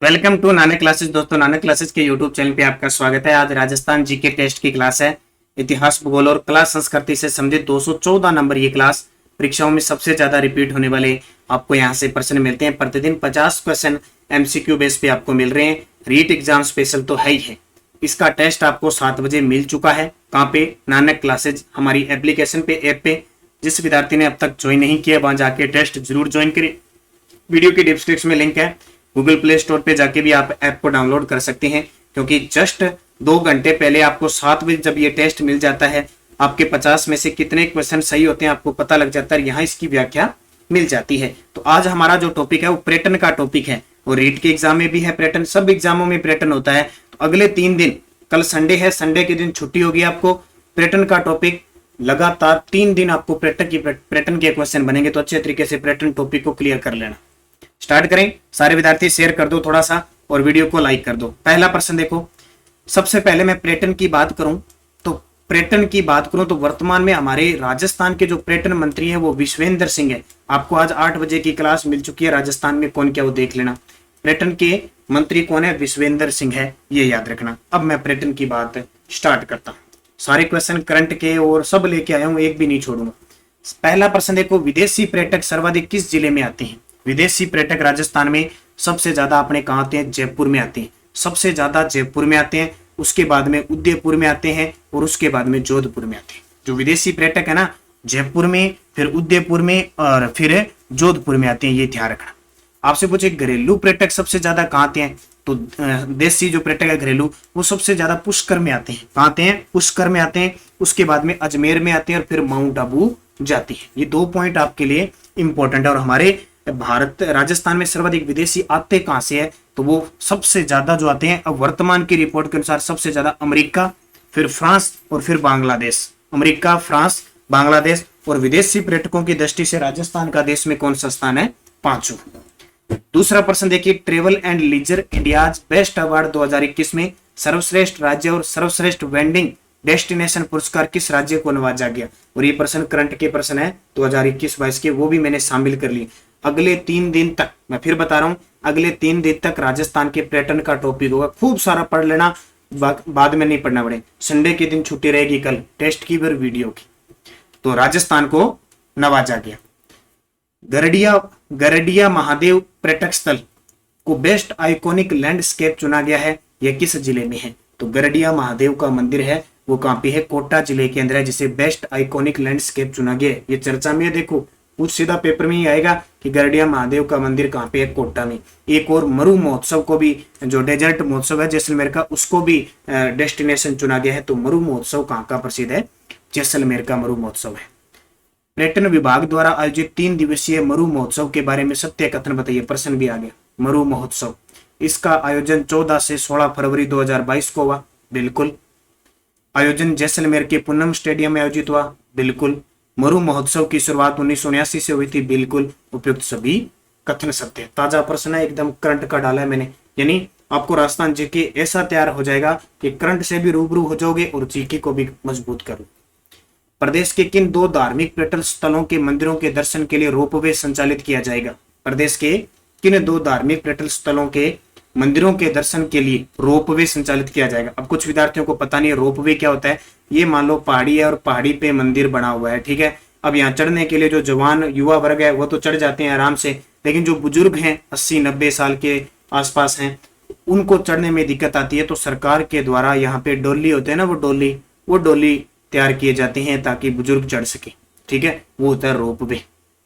Welcome to Nanak classes. दोस्तों, Nanak classes के YouTube channel पे आपका स्वागत है। आज राजस्थान जीके टेस्ट की क्लास है। इतिहास, भूगोल और कला संस्कृति से संबंधित 214 नंबर ये क्लास परीक्षाओं में सबसे ज्यादा रिपीट होने वाले आपको यहाँ से प्रश्न मिलते हैं। प्रतिदिन 50 क्वेश्चन एमसीक्यू बेस पे आपको मिल रहे हैं। रीट एग्जाम स्पेशल तो है ही है। इसका टेस्ट आपको 7 बजे मिल चुका है। कहाँ पे? नानक क्लासेज हमारी एप्लीकेशन पे, ऐप पे। जिस विद्यार्थी ने अब तक ज्वाइन नहीं किया वहां जाके टेस्ट जरूर ज्वाइन करें। वीडियो की डिस्क्रिप्शन में लिंक है। गूगल प्ले स्टोर पे जाके भी आप ऐप को डाउनलोड कर सकते हैं, क्योंकि जस्ट 2 घंटे पहले आपको 7 बजे जब ये टेस्ट मिल जाता है, आपके 50 में से कितने क्वेश्चन सही होते हैं आपको पता लग जाता है। यहाँ इसकी व्याख्या मिल जाती है। तो आज हमारा जो टॉपिक है वो पर्यटन का टॉपिक है, और रीट के एग्जाम में भी है पर्यटन, सब एग्जामों में पर्यटन होता है। तो अगले 3 दिन, कल संडे है, संडे के दिन छुट्टी होगी आपको। पर्यटन का टॉपिक लगातार 3 दिन आपको पर्यटन के क्वेश्चन बनेंगे। तो अच्छे तरीके से पर्यटन टॉपिक को क्लियर कर लेना। स्टार्ट करें। सारे विद्यार्थी शेयर कर दो थोड़ा सा और वीडियो को लाइक कर दो। पहला प्रश्न देखो। सबसे पहले मैं पर्यटन की बात करूं तो वर्तमान में हमारे राजस्थान के जो पर्यटन मंत्री हैं वो विश्वेंद्र सिंह है। आपको आज 8 बजे की क्लास मिल चुकी है। राजस्थान में कौन क्या वो देख लेना। पर्यटन के मंत्री कौन है? विश्वेंद्र सिंह है, ये याद रखना। अब मैं पर्यटन की बात स्टार्ट करता हूँ। सारे क्वेश्चन करंट के और सब लेके आया हूँ, एक भी नहीं छोड़ूंगा। पहला प्रश्न देखो। विदेशी पर्यटक सर्वाधिक किस जिले में आते हैं? विदेशी पर्यटक राजस्थान में सबसे ज्यादा अपने कहाँ आते हैं? जयपुर में आते हैं। सबसे ज्यादा जयपुर में आते हैं, उसके बाद में उदयपुर में आते हैं, और उसके बाद में जोधपुर में आते हैं। जो विदेशी पर्यटक है ना, जयपुर में, फिर उदयपुर में और फिर जोधपुर में आते हैं, ये ध्यान रखना। आपसे पूछे घरेलू पर्यटक सबसे ज्यादा कहाँ आते हैं? तो देशी जो पर्यटक है घरेलू, वो सबसे ज्यादा पुष्कर में आते हैं। कहाँ आते हैं? पुष्कर में आते हैं। उसके बाद में अजमेर में आते हैं, और फिर माउंट आबू जाती है। ये 2 पॉइंट आपके लिए इंपॉर्टेंट है। और हमारे भारत राजस्थान में सर्वाधिक विदेशी आते कहां से है? तो वो सबसे ज्यादा जो आते हैं, अब वर्तमान की रिपोर्ट के अनुसार सबसे ज्यादा अमेरिका, फिर फ्रांस और फिर बांग्लादेश। America, France, Bangladesh. और विदेशी पर्यटकों की दृष्टि से राजस्थान का देश में कौन सा स्थान है? 5वां। दूसरा प्रश्न देखिए। Travel and leisure India's best award 2021 में सर्वश्रेष्ठ राज्य और सर्वश्रेष्ठ वेंडिंग डेस्टिनेशन पुरस्कार किस राज्य को नवाजा गया? और ये प्रश्न करंट के प्रश्न है 2021-22 के, वो भी मैंने शामिल कर लिए। अगले 3 दिन तक, मैं फिर बता रहा हूं, अगले 3 दिन तक राजस्थान के पर्यटन का टॉपिक होगा। खूब सारा पढ़ लेना, बाद में नहीं पढ़ना पड़े। संडे के दिन छुट्टी रहेगी, कल टेस्ट की और वीडियो की। तो राजस्थान को नवाजा गया। गरडिया महादेव पर्यटक स्थल को बेस्ट आइकॉनिक लैंडस्केप चुना गया है। यह किस जिले में है? तो गरडिया महादेव का मंदिर है, वो कहां पे है? कोटा जिले के अंदर है, जिसे बेस्ट आइकॉनिक लैंडस्केप चुना गया है। ये चर्चा में है। देखो, कुछ सीधा पेपर में ही आएगा कि गरडिया महादेव का मंदिर कहाँ पे है? कोटा में। एक और मरु महोत्सव को भी, जो डेजर्ट महोत्सव है जैसलमेर का, उसको भी डेस्टिनेशन चुना गया है। तो मरु महोत्सव कहाँ का प्रसिद्ध है? जैसलमेर का मरु महोत्सव है। पर्यटन विभाग द्वारा आयोजित 3 दिवसीय मरु महोत्सव के बारे में सत्य कथन बताइए। प्रश्न भी आ गया। मरु महोत्सव, इसका आयोजन 14 से 16 फरवरी 2022 को हुआ। बिल्कुल। आयोजन जैसलमेर के पूनम स्टेडियम में आयोजित हुआ। बिल्कुल। मरु महोत्सव की शुरुआत 1979 से हुई थी। बिल्कुल। उपयुक्त सभी कथन सत्य है। ताजा प्रश्न है, एकदम करंट का डाला है मैंने। यानी आपको राजस्थान जीके ऐसा तैयार हो जाएगा कि करंट से भी रूबरू हो जाओगे और जीके को भी मजबूत करो। प्रदेश के किन 2 धार्मिक पर्यटन स्थलों के मंदिरों के दर्शन के लिए रोपवे संचालित किया जाएगा? प्रदेश के किन 2 धार्मिक पर्यटन स्थलों के मंदिरों के दर्शन के लिए रोपवे संचालित किया जाएगा? अब कुछ विद्यार्थियों को पता नहीं है रोपवे क्या होता है। ये मान लो पहाड़ी है और पहाड़ी पे मंदिर बना हुआ है, ठीक है। अब यहाँ चढ़ने के लिए जो जवान युवा वर्ग है वो तो चढ़ जाते हैं आराम से, लेकिन जो बुजुर्ग हैं 80-90 साल के आसपास हैं, उनको चढ़ने में दिक्कत आती है। तो सरकार के द्वारा यहाँ पे डोली होते हैं ना, वो डोली तैयार किए जाते हैं ताकि बुजुर्ग चढ़ सके, ठीक है। वो होता है रोपवे।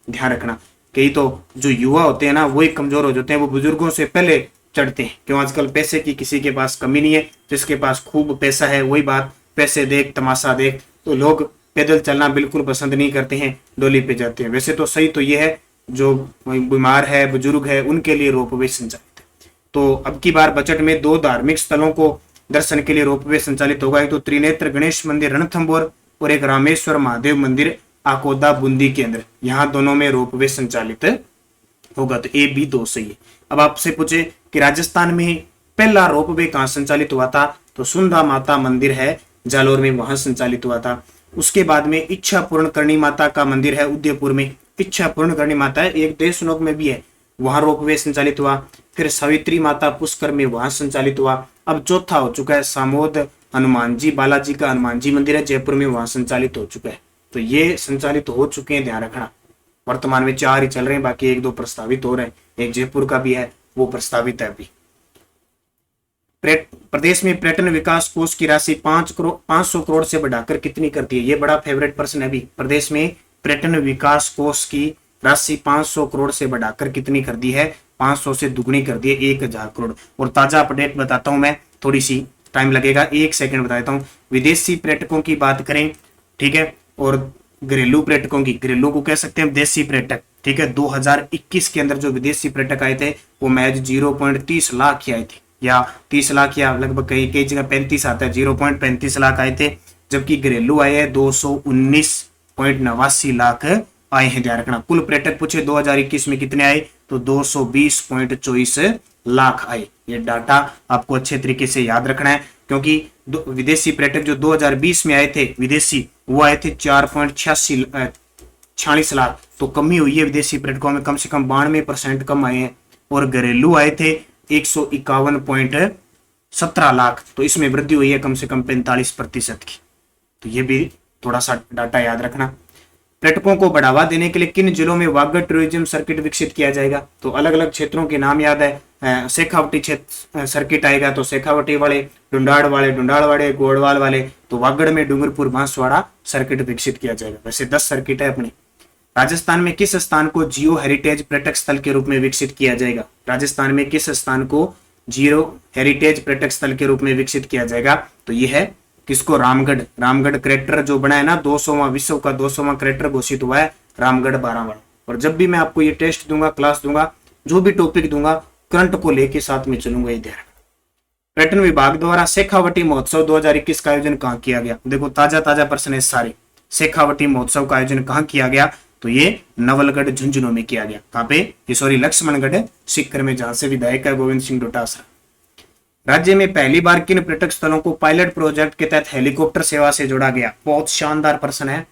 ध्यान रखना। कई तो जो युवा होते हैं ना, वही कमजोर हो जाते हैं, वो बुजुर्गों से पहले चढ़ते हैं। क्यों? आजकल पैसे की किसी के पास कमी नहीं है। जिसके पास खूब पैसा है, वही बात, पैसे देख तमाशा देख, तो लोग पैदल चलना बिल्कुल पसंद नहीं करते हैं, डोली पे जाते हैं। वैसे तो सही तो ये है, जो बीमार है, बुजुर्ग है, उनके लिए रोपवे संचालित है। तो अब की बार बजट में 2 धार्मिक स्थलों को दर्शन के लिए रोपवे संचालित होगा। एक तो त्रिनेत्र गणेश मंदिर रणथंभौर, और एक रामेश्वर महादेव मंदिर आकोदा बूंदी के अंदर। यहाँ दोनों में रोपवे संचालित होगा। तो A, B 2 सही है। अब आपसे पूछे कि राजस्थान में पहला रोपवे कहाँ संचालित हुआ था? तो सुंदा माता मंदिर है जालोर में, वहां संचालित हुआ था। उसके बाद में इच्छा पूर्ण करनी माता का मंदिर है उदयपुर में। इच्छा पूर्ण करनी माता है, एक देशनोक में भी है। वहां रोपवे संचालित हुआ। फिर सावित्री माता पुष्कर में वहां संचालित हुआ। अब चौथा हो चुका है सामोद हनुमान जी, बालाजी का हनुमान जी मंदिर है जयपुर में, वहां संचालित हो चुका है। तो ये संचालित हो चुके हैं, ध्यान रखना। वर्तमान में 4 ही चल रहे हैं, बाकी 1-2 प्रस्तावित हो रहे हैं। एक जयपुर का भी है, वो प्रस्तावित है अभी। प्रदेश में पर्यटन विकास कोष की राशि 500 करोड़ से बढ़ाकर कितनी कर दी है? ये बड़ा फेवरेट प्रश्न है अभी। प्रदेश में पर्यटन विकास कोष की राशि 500 करोड़ से बढ़ाकर कितनी कर दी है? 500 से दुगनी कर दी है, 1000 करोड़। और ताजा अपडेट बताता हूं मैं, थोड़ी सी टाइम लगेगा, 1 सेकंड बता देता हूं। विदेशी पर्यटकों की बात करें, ठीक है, और घरेलू पर्यटकों की, घरेलू को कह सकते हैं देशी पर्यटक, ठीक है। 2021 के अंदर जो विदेशी पर्यटक आए थे वो महज 0.30 लाख ही आए थे, या 30 लाख, या लगभग कई कई जगह 35 आता है, 0.35 लाख आए थे। जबकि घरेलू आए हैं 219.89 लाख आए हैं, ध्यान रखना। कुल पर्यटक पूछे 2021 में कितने आए, तो 220.24 लाख आए। ये डाटा आपको अच्छे तरीके से याद रखना है, क्योंकि विदेशी पर्यटक जो 2020 में आए थे विदेशी, वो आए थे 4.46 लाख। तो कमी हुई है विदेशी पर्यटकों में, कम से कम 92% कम आए हैं। और घरेलू आए थे 151.17 लाख, तो इसमें वृद्धि हुई है कम से कम 45% की। तो ये भी थोड़ा सा डाटा याद रखना। पर्यटकों को बढ़ावा देने के लिए किन जिलों में वागड़ टूरिज्म सर्किट विकसित किया जाएगा? तो अलग अलग क्षेत्रों के नाम याद है। शेखावटी क्षेत्र सर्किट आएगा, तो शेखावटी वाले, डुंडाड़ वाले, गोड़वाल वाले। तो वागड़ में डूंगरपुर बांसवाड़ा सर्किट विकसित किया जाएगा। वैसे 10 सर्किट है अपने। राजस्थान में किस स्थान को जियो हेरिटेज पर्यटक स्थल के रूप में विकसित किया जाएगा? राजस्थान में किस स्थान को जियो हेरिटेज पर्यटक स्थल के रूप में विकसित किया जाएगा? तो ये है किसको? रामगढ़ करेक्टर जो बना है ना, 200वां विश्व का 200वां करेक्टर घोषित हुआ है रामगढ़ बारावाड़ा। और जब भी मैं आपको ये टेस्ट दूंगा, क्लास दूंगा, जो भी टॉपिक दूंगा, करंट को लेके साथ में चलूंगा, ये ध्यान। पर्यटन विभाग द्वारा शेखावटी महोत्सव 2021 का आयोजन कहाँ किया गया? देखो ताजा प्रश्न है सारे। शेखावटी महोत्सव का आयोजन कहाँ किया गया? तो ये नवलगढ़ झुंझुनू में किया गया। कहाँ पे? लक्ष्मणगढ़ सीकर में, जहां से विधायक है गोविंद सिंह डोटासरा। राज्य में पहली बार किन पर्यटक स्थलों को पायलट प्रोजेक्ट के तहत हेलीकॉप्टर सेवा से जोड़ा गया? बहुत शानदार प्रश्न है।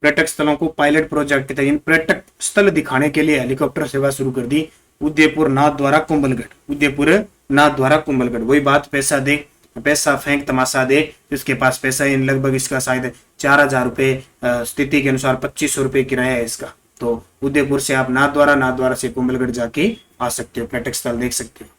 पर्यटक स्थलों को पायलट प्रोजेक्ट के तहत पर्यटक स्थल दिखाने के लिए हेलीकॉप्टर सेवा शुरू कर दी। उदयपुर नाथद्वारा कुंभलगढ़। वही बात, पैसा दे, पैसा फेंक तमाशा दे, जिसके पास पैसा है। लगभग इसका शायद 4000 रुपए, स्थिति के अनुसार 2500 रुपए किराया है इसका। तो उदयपुर से आप नाथद्वारा से कुंभलगढ़ जाके आ सकते हो, पर्यटक स्थल देख सकते हो।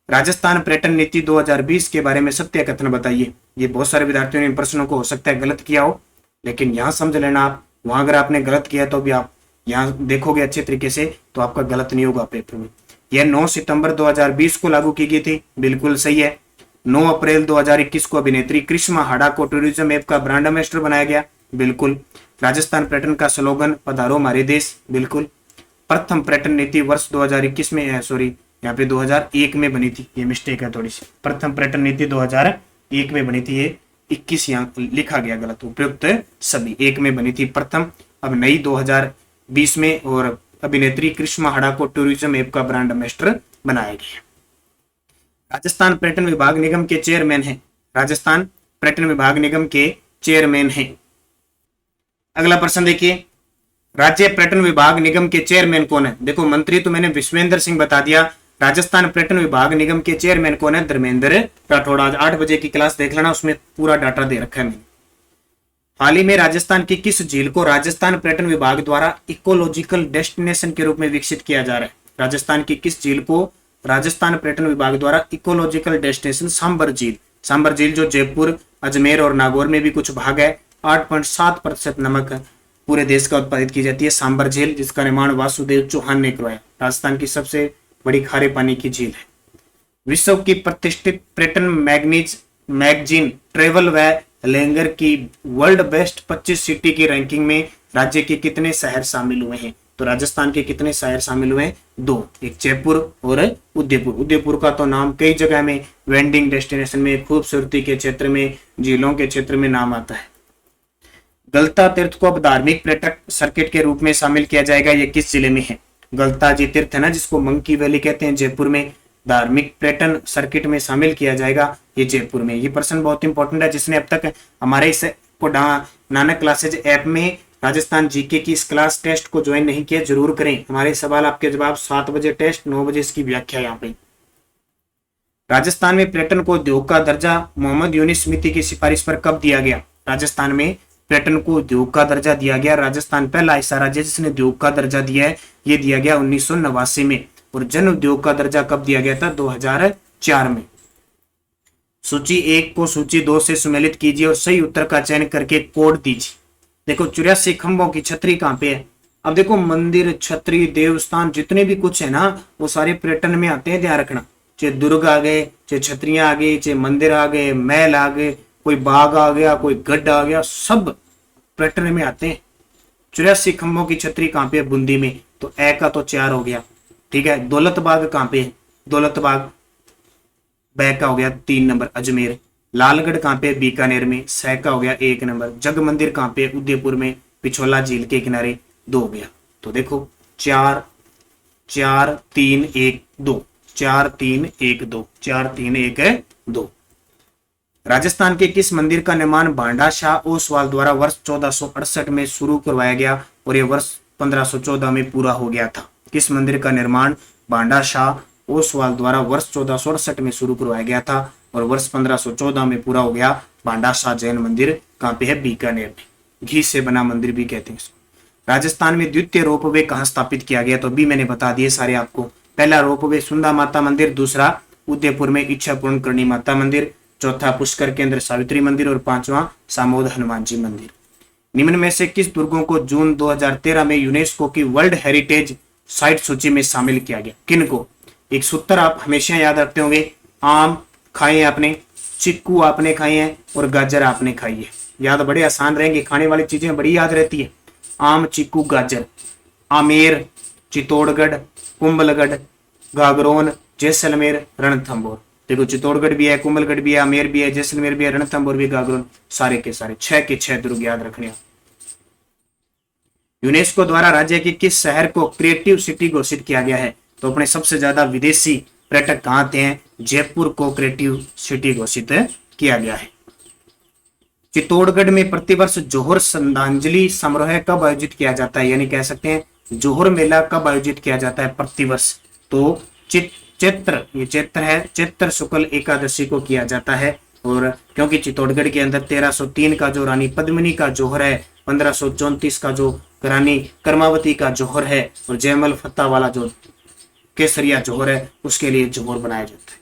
राजस्थान पर्यटन नीति 2020 के बारे में सत्य कथन बताइए। ये बहुत सारे विद्यार्थियों ने इन प्रश्नों को हो सकता है गलत किया हो, लेकिन यहाँ समझ लेना आप। वहां अगर आपने गलत किया तो भी आप यहाँ देखोगे अच्छे तरीके से, तो आपका गलत नहीं होगा पेपर में। यह 9 सितंबर 2020 को लागू की गई थी, बिल्कुल सही है। 9 अप्रैल 2021 को अभिनेत्री कृष्णा हाडा को टूरिज्म ऐप का ब्रांड एम्बेसडर बनाया गया, बिल्कुल। राजस्थान पर्यटन का स्लोगन पधारो हमारे देश, बिल्कुल। प्रथम पर्यटन नीति वर्ष 2021 में, सॉरी यहाँ पे 2001 में बनी थी, ये मिस्टेक है थोड़ी सी। प्रथम पर्यटन नीति 2001 में बनी थी, ये 21 यहाँ लिखा गया गलत, उपयुक्त सभी 1 में बनी थी प्रथम, अब नई 2020 में। और अभिनेत्री कृष्णा हाडा को टूरिज्म ऐप का ब्रांड एम्बेसडर बनाया गया। राजस्थान पर्यटन विभाग निगम के चेयरमैन हैं। राजस्थान पर्यटन विभाग निगम के चेयरमैन हैं। अगला प्रश्न देखिए, राज्य पर्यटन विभाग निगम के चेयरमैन कौन है? देखो मंत्री तो मैंने विश्वेंद्र सिंह बता दिया। राजस्थान पर्यटन विभाग निगम के चेयरमैन कौन है? धर्मेंद्र राठौड़। आज 8 बजे की क्लास देख लेना, उसमें पूरा डाटा दे रखा है मैंने। हाल ही में राजस्थान की किस झील को राजस्थान पर्यटन विभाग द्वारा इकोलॉजिकल डेस्टिनेशन के रूप में विकसित किया जा रहा है? राजस्थान की किस झील को राजस्थान पर्यटन विभाग द्वारा इकोलॉजिकल डेस्टिनेशन? सांबर झील जो जयपुर, अजमेर और नागौर में भी कुछ भाग है। 8.7% नमक पूरे देश का उत्पादित की जाती है सांबर झील, जिसका निर्माण वासुदेव चौहान ने करवाया। राजस्थान की सबसे बड़ी खारे पानी की झील है। विश्व की प्रतिष्ठित पर्यटन मैगजीन ट्रेवल व लेंगर की वर्ल्ड बेस्ट 25 सिटी की रैंकिंग में राज्य के कितने शहर शामिल हुए हैं? तो राजस्थान के कितने शहर शामिल हुए हैं? 2, एक जयपुर और उदयपुर। उदयपुर का तो नाम कई जगह में वेंडिंग डेस्टिनेशन में, खूबसूरती के क्षेत्र में, झीलों के क्षेत्र में नाम आता है। गलता तीर्थ को अब धार्मिक पर्यटक सर्किट के रूप में शामिल किया जाएगा, ये किस जिले में है? गलता जी तीर्थ है ना, जिसको मंकी वैली कहते हैं, जयपुर में धार्मिक पर्यटन सर्किट में शामिल किया जाएगा, ये जयपुर में। ये प्रश्न बहुत इंपॉर्टेंट है, जिसने अब तक हमारे इस नानक क्लासेज ऐप में राजस्थान जीके की इस क्लास टेस्ट को ज्वाइन नहीं किया जरूर करें। हमारे सवाल आपके जवाब 7 बजे टेस्ट, 9 बजे इसकी व्याख्या यहाँ पे। राजस्थान में पर्यटन को उद्योग का दर्जा मोहम्मद यूनिस समिति की सिफारिश पर कब दिया गया? राजस्थान में पर्यटन को उद्योग का दर्जा दिया गया। राजस्थान पहला ऐसा राज्य जिसने उद्योग का दर्जा दिया है, ये दिया गया 1989 में। और जन उद्योग का दर्जा कब दिया गया था? 2004 में। सूची 1 को सूची 2 से सुमेलित कीजिए और सही उत्तर का चयन करके कोड दीजिए। देखो 84 खंभों की छतरी कहाँ पे है? अब देखो मंदिर, छतरी, देवस्थान जितने भी कुछ है ना, वो सारे पर्यटन में आते हैं, ध्यान रखना। चाहे दुर्ग आ गए, चाहे छतरियां आ गई, चाहे मंदिर आ गए, महल आ गए, कोई बाग आ गया, कोई गढ़ आ गया, सब पर्यटन में आते हैं। 84 खंभों की छतरी कहाँ पे है? बूंदी में। तो ए का तो 4 हो गया, ठीक है। दौलत बाग कहाँ पे है? दौलत बाग बै का हो गया 3 नंबर, अजमेर। लालगढ़ कहाँ पे? बीकानेर में, 6 का हो गया 1 नंबर। जग मंदिर कहाँ पे? उदयपुर में, पिछोला झील के किनारे, 2 हो गया। तो देखो 4 4 3 1 2, 4 3 1 2, 4 3 1 2। राजस्थान के किस मंदिर का निर्माण भांडा शाह ओसवाल द्वारा वर्ष 1468 में शुरू करवाया गया और यह वर्ष 1514 में पूरा हो गया था? किस मंदिर का निर्माण भांडा शाह ओसवाल द्वारा वर्ष 1468 में शुरू करवाया गया था और वर्ष 1514 में पूरा हो गया? भांडा शाह जैन मंदिर कहाँ पे है? बीकानेर में। घी से बना मंदिर भी कहते हैं इसको। राजस्थान में द्वितीय रोपवे कहाँ स्थापित किया गया? तो अभी मैंने बता दिए सारे आपको। पहला रोपवे सुंदा माता मंदिर, दूसरा उदयपुर में इच्छा पूर्ण करनी माता मंदिर, चौथा पुष्कर केंद्र सावित्री मंदिर और 5वां सामोद हनुमान जी मंदिर। निम्न में से किस दुर्गों को जून 2013 में यूनेस्को की वर्ल्ड हेरिटेज साइट सूची में शामिल किया गया? किन को? एक सूत्र आप हमेशा याद रखते होंगे, आम खाए आपने, चिक्कू आपने खाए हैं और गाजर आपने खाई है। याद बड़े आसान रहेंगे, खाने वाली चीजें बड़ी याद रहती है। आम, चिक्कू, गाजर। आमेर, चित्तौड़गढ़, कुंभलगढ़, गागरोन, जैसलमेर, रणथंभौर। देखो चित्तौड़गढ़ भी है, कुंभलगढ़ भी है, आमेर भी है, जैसलमेर भी है, रणथंभौर भी, गागरोन, सारे के सारे 6 के 6 दुर्ग याद रखने। यूनेस्को द्वारा राज्य के किस शहर को क्रिएटिव सिटी घोषित किया गया है? तो अपने सबसे ज्यादा विदेशी पर्यटक कहाँ आते हैं? जयपुर को क्रिएटिव सिटी घोषित किया गया है। चित्तौड़गढ़ में प्रतिवर्ष जोहर श्रद्धांजलि समारोह कब आयोजित किया जाता है? यानी कह सकते हैं जोहर मेला कब आयोजित किया जाता है प्रतिवर्ष? तो चैत्र, ये चैत्र है, चैत्र शुक्ल एकादशी को किया जाता है। और क्योंकि चित्तौड़गढ़ के अंदर 1303 का जो रानी पद्मिनी का जोहर है, 1534 का जो रानी कर्मावती का जोहर है और जयमल फत्ता वाला जो केसरिया जोहर है, उसके लिए जोहर बनाया जाता है।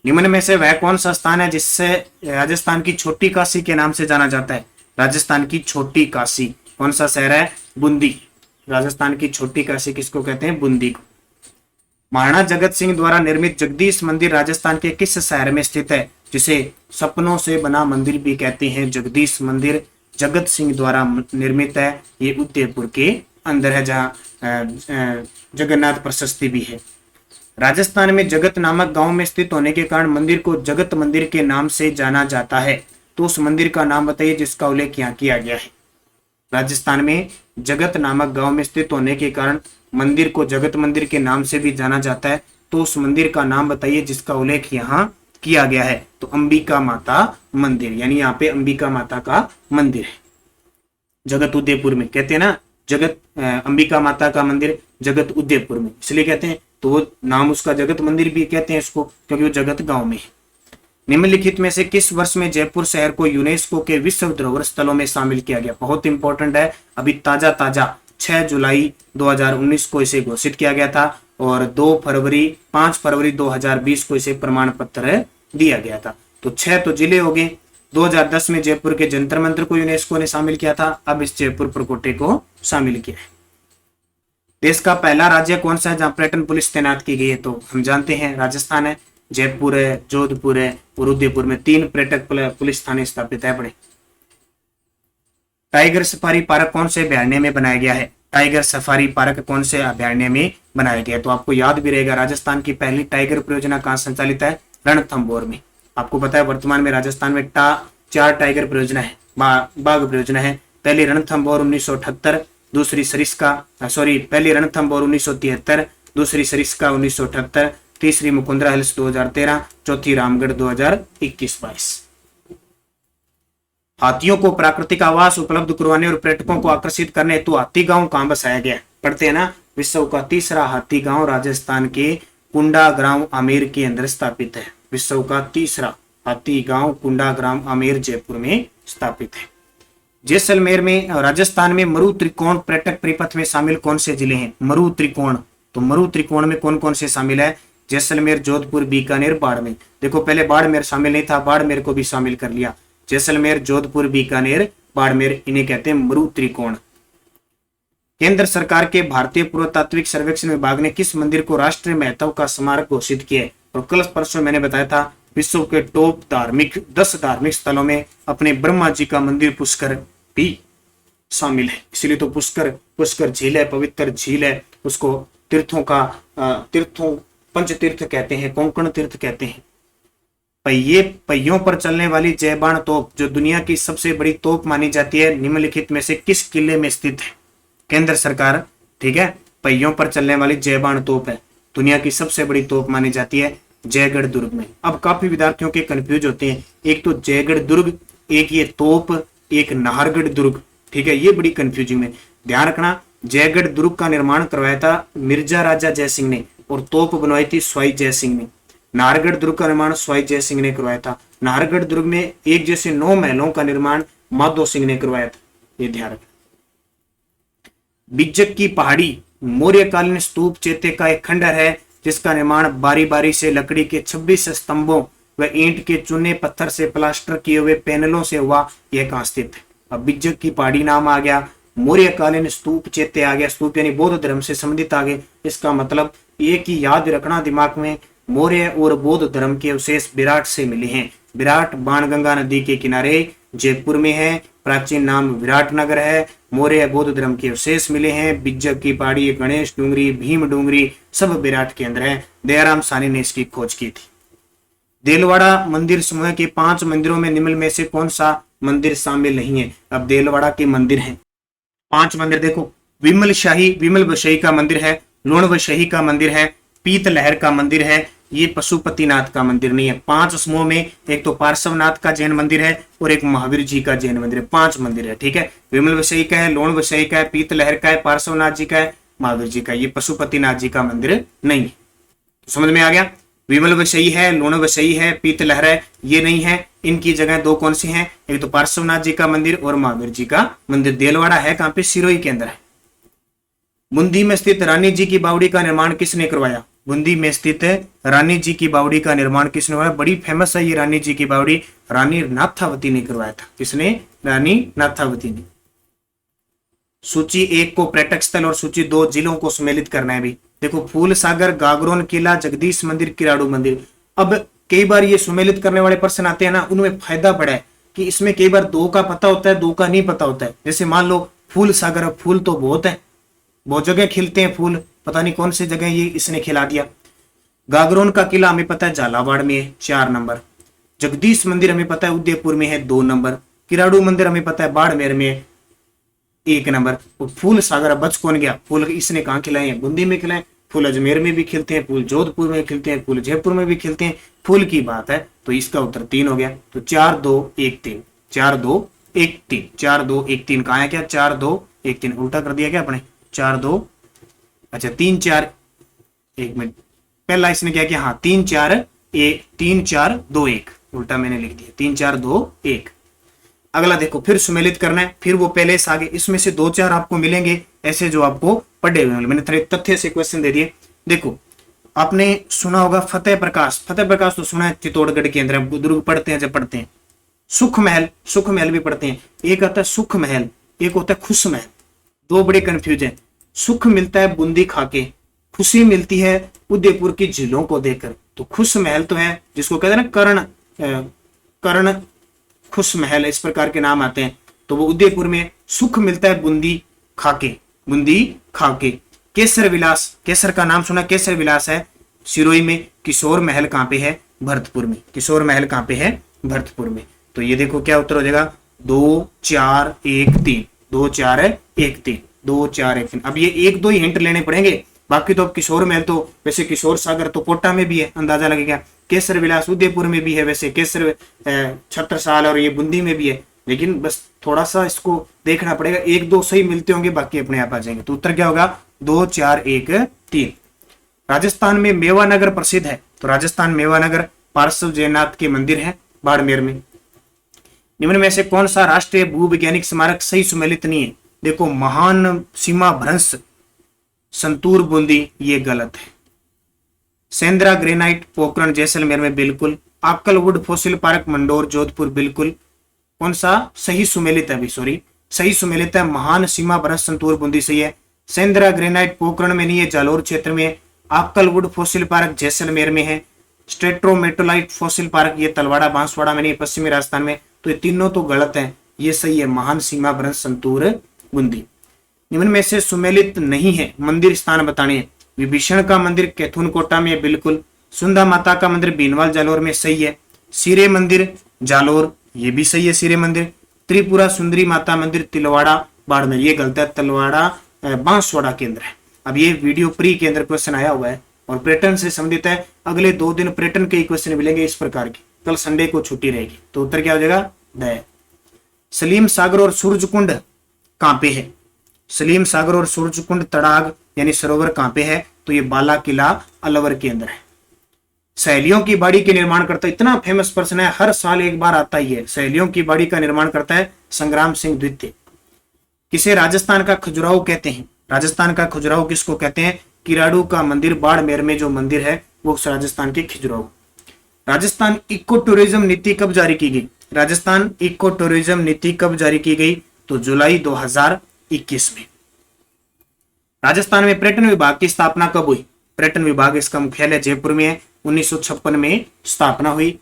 निम्न में से वह कौन सा स्थान है जिससे राजस्थान की छोटी काशी के नाम से जाना जाता है? राजस्थान की छोटी काशी कौन सा शहर है? बूंदी। राजस्थान की छोटी काशी किसको कहते हैं? बूंदी को। महाराणा जगत सिंह द्वारा निर्मित जगदीश मंदिर राजस्थान के किस शहर में स्थित है, जिसे सपनों से बना मंदिर भी कहते हैं? जगदीश मंदिर जगत सिंह द्वारा निर्मित है, ये उदयपुर के अंदर है, जहाँ जगन्नाथ प्रशस्ति भी है। राजस्थान में जगत नामक गांव में स्थित होने के कारण मंदिर को जगत मंदिर के नाम से जाना जाता है। तो उस मंदिर का नाम बताइए जिसका उल्लेख यहाँ किया गया है। राजस्थान में जगत नामक गांव में स्थित होने के कारण मंदिर को जगत मंदिर के नाम से भी जाना जाता है। तो उस मंदिर का नाम बताइए जिसका उल्लेख यहाँ किया गया है। तो अंबिका माता मंदिर, यानी यहाँ पे अंबिका माता का मंदिर है। जगत उदयपुर में कहते हैं ना, जगत अंबिका माता का मंदिर जगत उदयपुर में इसलिए कहते हैं, तो वो नाम उसका जगत मंदिर भी कहते हैं इसको, क्योंकि वो जगत गांव में है। निम्नलिखित में से किस वर्ष में जयपुर शहर को यूनेस्को के विश्व धरोहर स्थलों में शामिल किया गया? बहुत इंपॉर्टेंट है, अभी ताजा 6 जुलाई 2019 को इसे घोषित किया गया था और 5 फरवरी 2020 को इसे प्रमाण पत्र दिया गया था। तो 6 तो जिले हो गए। 2010 में जयपुर के जंतर मंतर को यूनेस्को ने शामिल किया था, अब इस जयपुर प्रकोटे को शामिल किया है। देश का पहला राज्य कौन सा है जहां पर्यटन पुलिस तैनात की गई है? तो हम जानते हैं राजस्थान है, जयपुर है, जोधपुर है और उदयपुर में 3 पर्यटक पुलिस थाने स्थापित है। बड़े टाइगर सफारी पार्क कौन से अभयारण्य में बनाया गया है? टाइगर सफारी पार्क कौन से अभयारण्य में बनाया गया है? तो आपको याद भी रहेगा, राजस्थान की पहली टाइगर परियोजना कहाँ संचालित है? रणथंभौर में। आपको पता है वर्तमान में राजस्थान में 4 टाइगर परियोजना है, बाघ परियोजना है। पहली रणथंभौर 1978, दूसरी सरिस्का पहली रणथंभौर 1973, दूसरी सरिस्का 1978, तीसरी मुकुंदरा हिल्स 2013, चौथी रामगढ़ 2021-22। हाथियों को प्राकृतिक आवास उपलब्ध करवाने और पर्यटकों को आकर्षित करने हेतु हाथी गांव कहां बसाया गया? पढ़ते हैं ना, विश्व का तीसरा हाथी गांव राजस्थान के कुंडा ग्राम आमेर के अंदर स्थापित है। विश्व का तीसरा हाथी गांव कुंडा ग्राम आमेर जयपुर में स्थापित है। जैसलमेर में राजस्थान में मरु त्रिकोण पर्यटक परिपथ में शामिल कौन से जिले हैं? मरु त्रिकोण, तो मरु त्रिकोण में कौन कौन से शामिल है? जैसलमेर, जोधपुर, बीकानेर, बाड़मेर। देखो पहले बाड़मेर शामिल नहीं था, बाड़मेर को भी शामिल कर लिया। जैसलमेर, जोधपुर, बीकानेर, बाड़मेर, इन्हें कहते हैं मरु त्रिकोण। केंद्र सरकार के भारतीय पुरातात्विक सर्वेक्षण विभाग ने किस मंदिर को राष्ट्रीय महत्व का स्मारक घोषित किया है? और कल परसों मैंने बताया था विश्व के टॉप 10 धार्मिक स्थलों में अपने ब्रह्मा जी का मंदिर पुष्कर भी शामिल है। इसलिए तो पुष्कर झील है, पवित्र झील है, उसको तीर्थों पंच तीर्थ कहते हैं, कोंकण तीर्थ कहते हैं। पहियों पर चलने वाली जयबाण तोप जो दुनिया की सबसे बड़ी तोप मानी जाती है, निम्नलिखित में से किस किले में स्थित है? केंद्र सरकार, ठीक है, पहियों पर चलने वाली जयबाण तोप है, दुनिया की सबसे बड़ी तोप मानी जाती है जयगढ़ दुर्ग में। अब काफी विद्यार्थियों के कंफ्यूज होते हैं, एक तो जयगढ़ दुर्ग, एक ये तोप, एक नाहरगढ़ दुर्ग, ठीक है, ये बड़ी कंफ्यूजिंग है। ध्यान रखना, जयगढ़ दुर्ग का निर्माण करवाया था मिर्जा राजा जयसिंह ने और तोप बनवाई थी स्वाई जयसिंह ने। नाहरगढ़ दुर्ग का निर्माण स्वाई जयसिंह ने करवाया था। नाहरगढ़ दुर्ग में एक जैसे 9 महलों का निर्माण माधो सिंह ने करवाया था, ये ध्यान रखना। बिज्जक की पहाड़ी मौर्यकालीन स्तूप चैत्य का एक खंडर है जिसका निर्माण बारी बारी से लकड़ी के 26 स्तंभों व ईंट के चुने पत्थर से प्लास्टर किए हुए पैनलों से हुआ, यह कहां स्थित है? अब बिज्जक की पहाड़ी नाम आ गया, मौर्यकालीन स्तूप चैत्य आ गया, स्तूप यानी बौद्ध धर्म से संबंधित आ गए। इसका मतलब एक ही याद रखना दिमाग में, मौर्य और बौद्ध धर्म के अवशेष विराट से मिले हैं। विराट बाणगंगा नदी के किनारे जयपुर में है, प्राचीन नाम विराट नगर है। मौर्य बौद्ध धर्म के अवशेष मिले हैं, बिज्जक की पहाड़ी, गणेश डूंगरी, भीम डूंगरी, सब विराट के अंदर है। दयाराम सानी ने इसकी खोज की थी। देलवाड़ा मंदिर समूह के 5 मंदिरों में निम्न में से कौन सा मंदिर शामिल नहीं है? अब देलवाड़ा के मंदिर हैं 5 मंदिर, देखो विमल वशई का मंदिर है, लूण वशई का मंदिर है, पीत लहर का मंदिर है, ये पशुपतिनाथ का मंदिर नहीं है। 5 समूह में एक तो पार्श्वनाथ का जैन मंदिर है और एक महावीर जी का जैन मंदिर है। 5 मंदिर है, ठीक है। विमल वशई का है, लोण वशई का है, पीत लहर का है, पार्श्वनाथ जी का है, महावीर जी का। ये पशुपतिनाथ जी का मंदिर नहीं है। तो समझ में आ गया, विमल वशई है, लोण वशई है, पीत लहर है, ये नहीं है। इनकी जगह 2 कौन सी हैं? एक तो पार्श्वनाथ जी का मंदिर और महावीर जी का मंदिर। देलवाड़ा है कहां पे? सिरोही के अंदर है। बूंदी में स्थित रानी जी की बावड़ी का निर्माण किसने करवाया? बूंदी में स्थित रानी जी की बावड़ी का निर्माण किसने करवाया? बड़ी फेमस है ये रानी जी की बावड़ी, रानी नाथावती ने करवाया था। किसने? रानी नाथावती ने। सूची 1 को पर्यटक स्थल और सूची 2 जिलों को सम्मिलित करना है भी। देखो, फूल सागर, गागरोन किला, जगदीश मंदिर, किराड़ू मंदिर। अब कई बार ये सम्मिलित करने वाले प्रश्न आते हैं ना, उनमें फायदा बड़ा है कि इसमें कई बार 2 का पता होता है, 2 का नहीं पता होता है। जैसे मान लो फूल सागर, फूल तो बहुत है, बहुत जगह खिलते हैं फूल, पता नहीं कौन सी जगह ये इसने खिला दिया। गागरोन का किला हमें पता है झालावाड़ में है, 4 नंबर। जगदीश मंदिर हमें पता है उदयपुर में है, 2 नंबर। किराड़ू मंदिर हमें पता है बाड़मेर में है, 1 नंबर। और फूल सागर बच कौन गया? फूल इसने कहाँ खिलाए हैं? बूंदी में खिलाए। फूल अजमेर में भी खिलते हैं, फूल जोधपुर में खिलते हैं, फूल जयपुर में भी खिलते हैं। फूल की बात है तो इसका उत्तर 3 हो गया। तो 4 2 1 3, 4 2 1 3, 4 2 1 3 कहाँ है? क्या 4 2 1 3 उल्टा कर दिया क्या आपने? 4 2, अच्छा 3 4, 1 मिनट, पहला इसने क्या किया? हाँ 3 4 1, 3 4 2 1, उल्टा मैंने लिख दिया, 3 4 2 1। अगला देखो, फिर सुमेलित करना है, फिर वो पहले से आगे, इसमें से 2 4 आपको मिलेंगे ऐसे जो आपको पढ़े हुए। मैंने थोड़े तथ्य से क्वेश्चन दे दिए। देखो, आपने सुना होगा फतेह प्रकाश, फतेह प्रकाश तो सुना है चित्तौड़गढ़ के अंदर, दुर्ग पढ़ते हैं जब पढ़ते हैं। सुख महल, सुख महल भी पढ़ते हैं। एक आता है सुख महल, एक होता है खुश महल, 2 बड़े कंफ्यूज है। सुख मिलता है बूंदी खाके, खुशी मिलती है उदयपुर की झीलों को देखकर। तो खुश महल तो है जिसको कहते हैं ना कर्ण खुश महल, इस प्रकार के नाम आते हैं, तो वो उदयपुर में। सुख मिलता है बूंदी खाके, बूंदी खाके। केसर विलास, केसर का नाम सुना, केसर विलास है सिरोही में। किशोर महल कहां पे है? भरतपुर में। किशोर महल कहां पे है? भरतपुर में। तो ये देखो क्या उत्तर हो जाएगा, 2 4 1 3, 2 4 1 3, 2 4 1 3। अब ये 1 2 ही हिंट लेने पड़ेंगे, बाकी तो अब किशोर महल तो वैसे किशोर सागर तो कोटा में भी है, अंदाजा लगेगा। केसर विलास उदयपुर में भी है, वैसे केसर छत्रसाल और ये बूंदी में भी है। लेकिन बस थोड़ा सा इसको देखना पड़ेगा, एक दो सही मिलते होंगे, बाकी अपने आप आ जाएंगे। तो उत्तर क्या होगा? 2 4 1 3। राजस्थान में मेवानगर प्रसिद्ध है, तो राजस्थान मेवानगर पार्श्व जगन्नाथ के मंदिर है बाड़मेर में। निम्न में से कौन सा राष्ट्रीय भूवैज्ञानिक स्मारक सही सुमेलित नहीं है? देखो, महान सीमा भ्रंश संतूर बूंदी, ये गलत है। सेंद्रा ग्रेनाइट पोखरण जैसलमेर में, बिल्कुल। आक्कलवुड फॉसिल पार्क मंडोर जोधपुर, बिल्कुल। कौन सा सही सुमेलित है? सॉरी, सही सुमेलित है महान सीमा भ्रंश संतूर बूंदी, सही है। सेंद्रा ग्रेनाइट पोखरण में नहीं है, जालोर क्षेत्र में है। आक्कलवुड फॉसिल पार्क जैसलमेर में है। स्ट्रेट्रोमेटोलाइट फॉसिल पार्क ये तलवाड़ा बांसवाड़ा में नहीं, पश्चिमी राजस्थान में। तो ये तीनों तो गलत है, ये सही है महान सीमा भ्रंश संतूर बूंदी। निम्न में से सुमेलित नहीं है मंदिर स्थान बताने हैं। विभीषण का मंदिर कैथून कोटा में, बिल्कुल। सुंदा माता का मंदिर बीनवाल जालोर में, सही है। सिरे मंदिर जालोर, ये भी सही है सिरे मंदिर। त्रिपुरा सुंदरी माता मंदिर तिलवाड़ा बाड़मेर, ये गलत है, तलवाड़ा बांसवाड़ा केंद्र है। अब ये वीडियो प्री के अंदर क्वेश्चन आया हुआ है और पैटर्न से संबंधित है। अगले 2 दिन पैटर्न के क्वेश्चन मिलेंगे इस प्रकार के। कल संडे को छुट्टी रहेगी, तो उत्तर क्या हो जाएगा? ड। सलीम सागर और सूरजकुंड कहां पे है? सलीम सागर और सूरजकुंड तड़ाग यानी सरोवर कहां पे है? तो ये बाला किला अलवर के अंदर है। सहेलियों की बाड़ी के निर्माण करता, इतना फेमस प्रश्न है, हर साल एक बार आता ही है। सहेलियों की बाड़ी का निर्माण करता है संग्राम सिंह द्वितीय। किसे राजस्थान का खजुराहो कहते हैं? राजस्थान का खजुराहो किसको कहते हैं? किराड़ू का मंदिर बाड़मेर में जो मंदिर है वो राजस्थान के खजुराहो। राजस्थान इको टूरिज्म नीति कब जारी की गई? राजस्थान इको टूरिज्म नीति कब जारी की गई? तो जुलाई 2021 में। राजस्थान में पर्यटन विभाग की स्थापना कब हुई? पर्यटन विभाग इसका मुख्यालय जयपुर में है, 1956 में स्थापना हुई।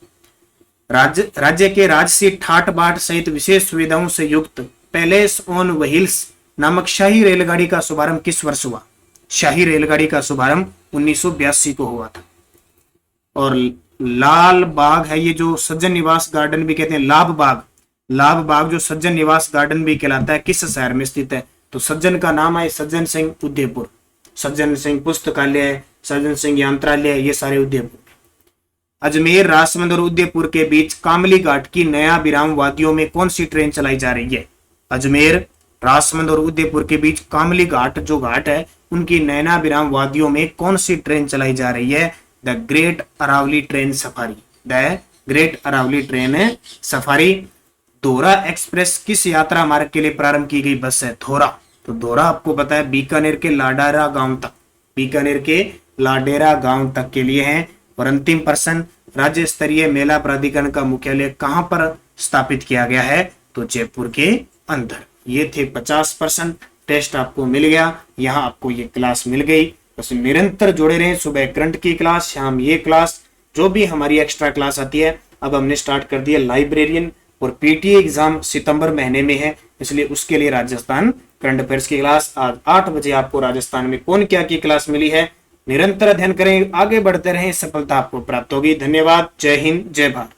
राज्य के राजसी ठाट बाट सहित विशेष सुविधाओं से युक्त पैलेस ऑन व्हील्स नामक शाही रेलगाड़ी का शुभारंभ किस वर्ष हुआ? शाही रेलगाड़ी का शुभारंभ 1982 को हुआ था। और लाल बाग है, ये जो सज्जन निवास गार्डन भी कहते हैं, लाभ बाग जो सज्जन निवास गार्डन भी कहलाता है, किस शहर में स्थित है? तो सज्जन का नाम है सज्जन सिंह उदयपुर, सज्जन सिंह पुस्तकालय, सज्जन सिंह यंत्रालय, ये सारे उदयपुर। अजमेर, राजसमंद और उदयपुर के बीच कामली घाट की नया विराम वादियों में कौन सी ट्रेन चलाई जा रही है? अजमेर, राजसमंद और उदयपुर के बीच कामली घाट जो घाट है उनकी नैना विराम वादियों में कौन सी ट्रेन चलाई जा रही है? The great Aravalli train safari, the great Aravalli train safari. Dhora express किस यात्रा मार्ग के लिए प्रारंभ की गई बस है? धोरा। तो धोरा आपको पता है बीकानेर के लाडेरा गांव तक, बीकानेर के लाडेरा गांव तक के लिए है। और अंतिम प्रश्न, राज्य स्तरीय मेला प्राधिकरण का मुख्यालय कहां पर स्थापित किया गया है? तो जयपुर के अंदर। ये थे 50%। टेस्ट आपको मिल गया, यहाँ आपको ये क्लास मिल गई। बस निरंतर जुड़े रहें, सुबह करंट की क्लास, शाम ये क्लास, जो भी हमारी एक्स्ट्रा क्लास आती है। अब हमने स्टार्ट कर दिया लाइब्रेरियन, और पीटीए एग्जाम सितंबर महीने में है, इसलिए उसके लिए राजस्थान करंट अफेयर्स की क्लास आज 8 बजे आपको राजस्थान में कौन क्या की क्लास मिली है। निरंतर अध्ययन करें, आगे बढ़ते रहें, सफलता आपको प्राप्त होगी। धन्यवाद। जय हिंद, जय भारत।